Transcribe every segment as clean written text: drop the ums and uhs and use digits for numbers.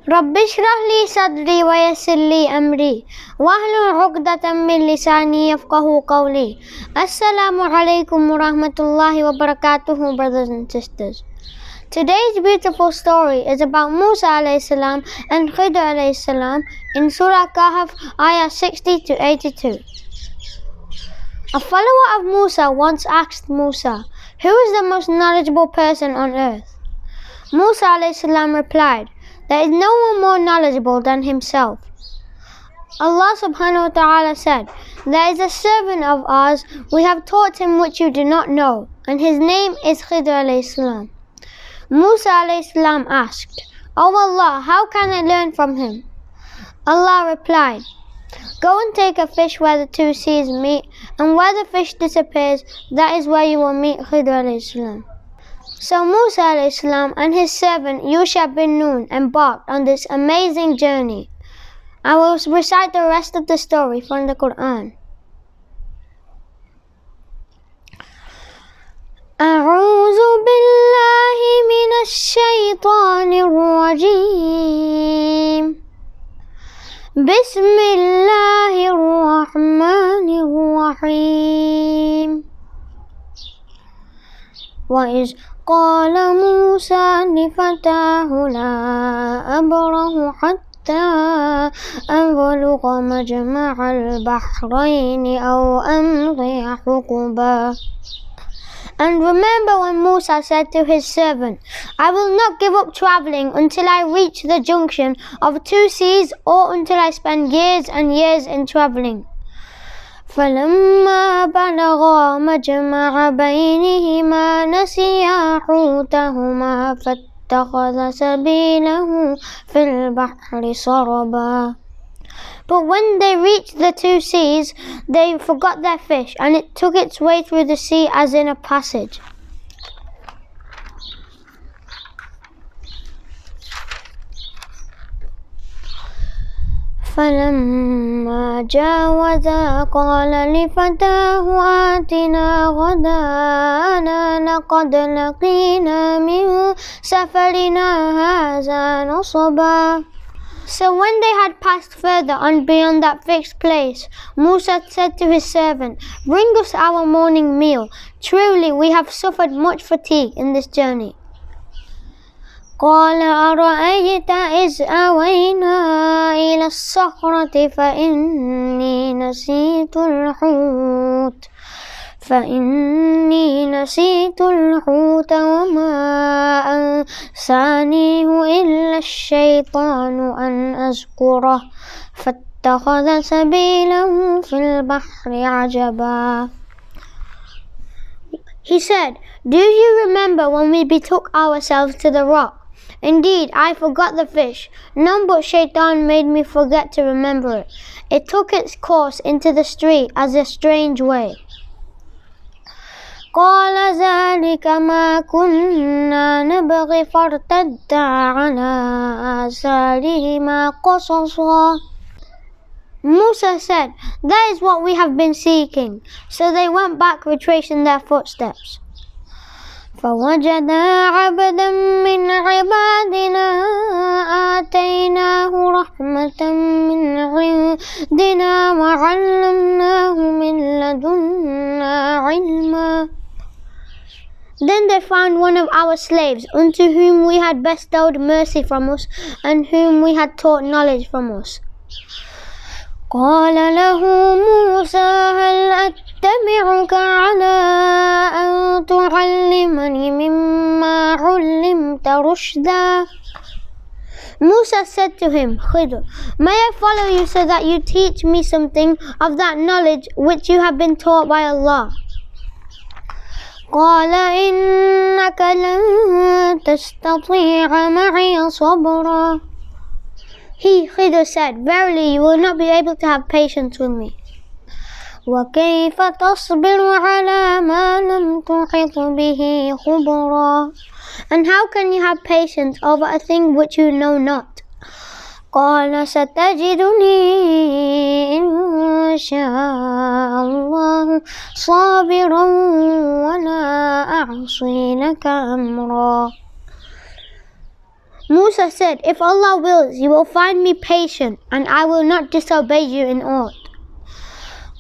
رب اشرح لي صدري ويسر لي أمري واحلل عقدة من لساني يفقه قولي. Assalamu alaikum wa rahmatullahi wa barakatuhu, brothers and sisters. Today's beautiful story is about Musa alayhi salam and Khidr alayhi salam in Surah Al-Kahf, ayah 60 to 82. A follower of Musa once asked Musa, "Who is the most knowledgeable person on earth?" Musa alayhi salam replied, "There is no one more knowledgeable than himself." Allah subhanahu wa ta'ala said, "There is a servant of ours, we have taught him which you do not know, and his name is Khidr alayhi salam." Musa alayhi salam asked, "O Allah, how can I learn from him?" Allah replied, "Go and take a fish where the two seas meet, and where the fish disappears, that is where you will meet Khidr alayhi salam." So Musa alayhi salam and his servant Yusha bin Nun embarked on this amazing journey. I will recite the rest of the story from the Quran. أعوذ بالله من الشيطان الرجيم. بسم الله الرحمن الرحيم. وإذ قال موسى لفتاه لا أبرح حتى أبلغ مجمع البحرين أو أمضي حقبا. And remember when Musa said to his servant, "I will not give up traveling until I reach the junction of two seas or until I spend years and years in traveling." فلما بلغا مجمع بينهما نسيا حوتهما فاتخذ سبيله في البحر سربا. But when they reached the two seas, they forgot their fish, and it took its way through the sea as in a passage. فلما جاوزا قال لفتاه آتنا غداءنا لقد لقينا من سفرنا هذا نصبا. So when they had passed further on beyond that fixed place, Musa said to his servant, "Bring us our morning meal. Truly we have suffered much fatigue in this journey." قال أرأيت إذ أوينا إلى الصخرة فإني نسيت الحوت وما أنسانيه إلا الشيطان أن أذكره فاتخذ سبيله في البحر عجبا. He said, "Do you remember when we betook ourselves to the rock? Indeed, I forgot the fish. None but Shaitan made me forget to remember it. It took its course into the street as a strange way." قال ذلك ما كنا نبغي فارتدا على آثارهما قصصا. Musa said, "That is what we have been seeking." So they went back retracing their footsteps. فوجدا عبدا من عبادنا آتيناه رحمة من عندنا وعلمناه من لدنا علما. Then they found one of our slaves, unto whom we had bestowed mercy from us, and whom we had taught knowledge from us. قال له موسى هل أتبعك على أن تعلمني مما علمت رشدا. Musa said to him, "Khidr, may I follow you so that you teach me something of that knowledge which you have been taught by Allah?" قال إنك لن تستطيع معي صبرا. He, Khidr, said, "Verily, you will not be able to have patience with me." وكيف تصبر على ما لم تحط به خبرا. And how can you have patience over a thing which you know not? قال ستجدني إن شاء الله صابرا ولا أعصي لك أمرا. Musa said, if Allah wills, you will find me patient, and I will not disobey you in aught.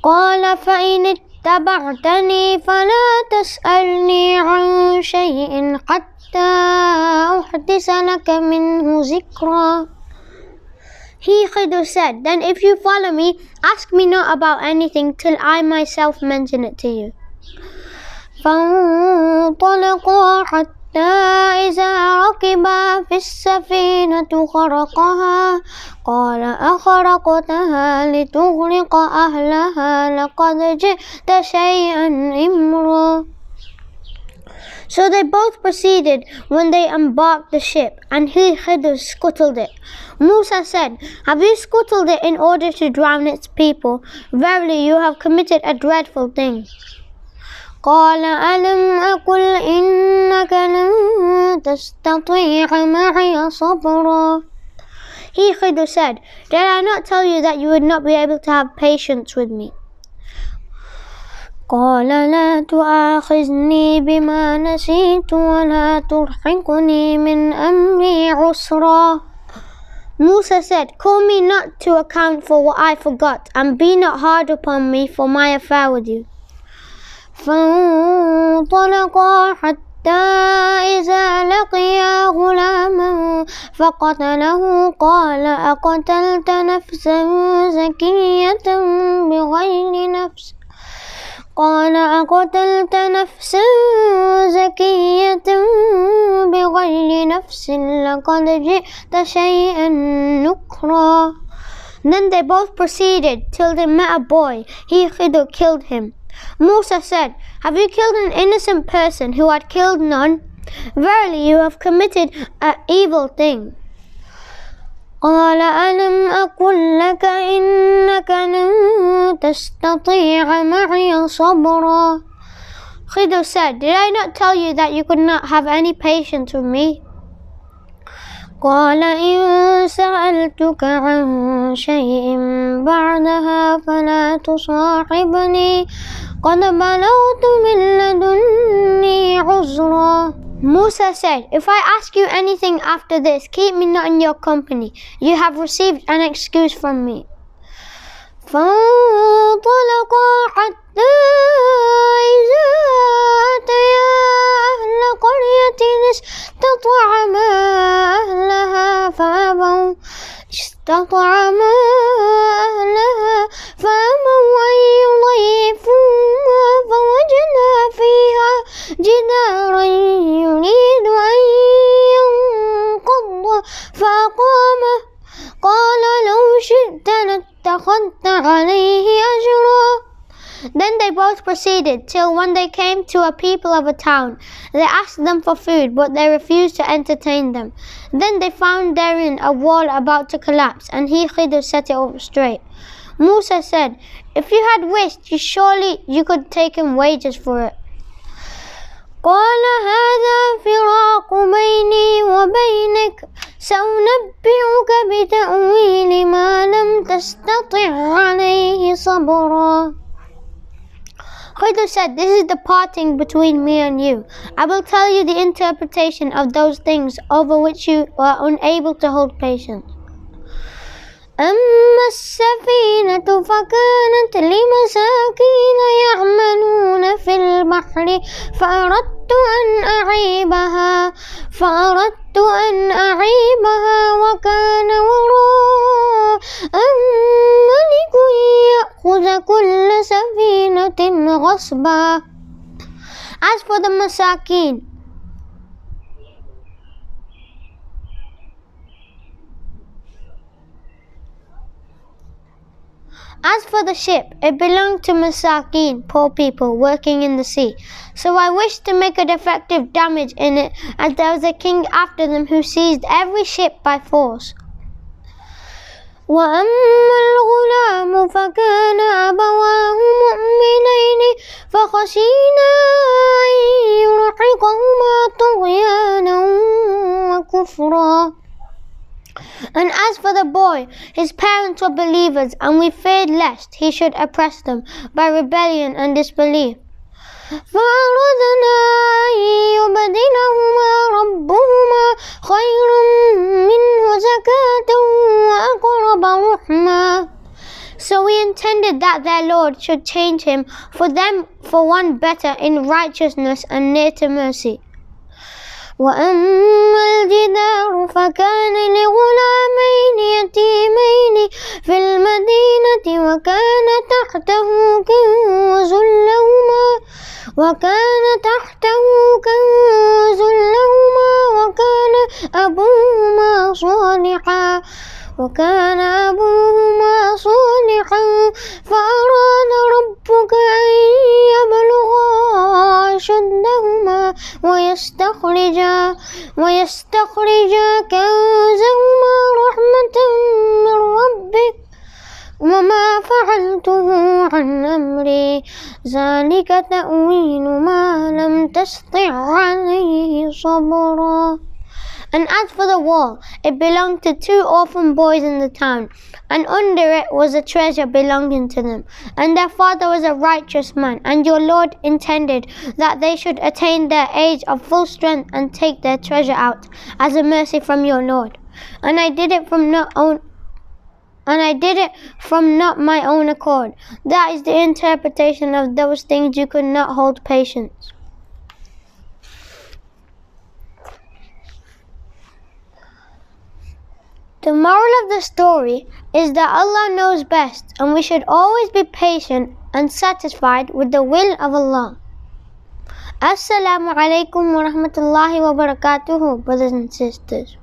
قال فإن اتبعتني فلا تسألني عن شيء حتى أحدث لك منه ذكرا. He, Khidr, said, then if you follow me, ask me not about anything till I myself mention it to you. فانطلقا حتى إذا ركبا في السفينة خرقها قال أخرقتها لتغرق أهلها لقد جئت شيئا إمرا. So they both proceeded when they embarked the ship, and he, Khidr, scuttled it. Musa said, have you scuttled it in order to drown its people? Verily, you have committed a dreadful thing. قال ألم أقل إنك لن تستطيع معي صبرا. He, Khidr, said, did I not tell you that you would not be able to have patience with me? قال لا تؤاخذني بما نسيت ولا ترهقني من أمري عسرا. Musa said, call me not to account for what I forgot, and be not hard upon me for my affair with you. فانطلقا حتى إذا لقيا غلاما فقتله قال أقتلت نفسا زكية بغير نفس قال أقتلت نفسا زكية بغير نفس لقد جئت شيئا نكرا. Then they both proceeded till they met a boy. He, Khidr, killed him. Musa said, have you killed an innocent person who had killed none? Verily, you have committed an evil thing. قال ألم أقل لك إنك لن تستطيع معي صبرا. Khidr said, did I not tell you that you could not have any patience with me? قال إن سألتك عن شيء بعدها فلا تصاحبني قد بلغت من لدني عذرا. Musa said, if I ask you anything after this, keep me not in your company. You have received an excuse from me. فانطلقا حتى إذا أتيا أهل قرية استطعما أهلها فأبوا أن يضيفوها فوجدا فيها جدارا يريد أن ينقض فأقامه قال لو شئت لاتخذت عليه أجرا. Then they both proceeded till when they came to a people of a town, they asked them for food, but they refused to entertain them. Then they found therein a wall about to collapse, and he, Khidr, set it up straight. Musa said, if you had wished, surely you could take him wages for it. قال هذا فراق بيني وبينك سأنبئك بتأويل ما لم تستطع عليه صبرا. Khidr said, this is the parting between me and you. I will tell you the interpretation of those things over which you are unable to hold patience. أما السفينة فكانت لمساكين يعملون في البحر فأردت أن أعيبها وكان وراء ملك يأخذ كل سفينة غصبا. As for the Masakin, As for the ship, it belonged to Masakin, poor people working in the sea. So I wished to make a defective damage in it, as there was a king after them who seized every ship by force. وأما الغلام فكان أبواه مؤمنين فخشينا أن يرهقهما طغيانا وكفرا. And as for the boy, his parents were believers, and we feared lest he should oppress them by rebellion and disbelief. فأردنا أن يبدلهما ربهما خيرا منه زكاة وأقرب رحما. So we intended that their Lord should change him for them for one better in righteousness and near to mercy. وأما الجدار فكان لغلامين يتيمين في المدينة وكان تحته كنز لهما وكان أبوهما صالحا فأراد ربك أن يبلغا أشدهما ويستخرجا كنزهما رحمة من ربك وما فعلته عن أمري ذلك تأويل ما لم تستطع عليه صبرا. And as for the wall, it belonged to 2 orphan boys in the town, and under it was a treasure belonging to them. And their father was a righteous man, and your Lord intended that they should attain their age of full strength and take their treasure out as a mercy from your Lord. And I did it from not my own accord. That is the interpretation of those things you could not hold patience. The moral of the story is that Allah knows best, and we should always be patient and satisfied with the will of Allah. Assalamu alaikum wa rahmatullahi wa barakatuhu, brothers and sisters.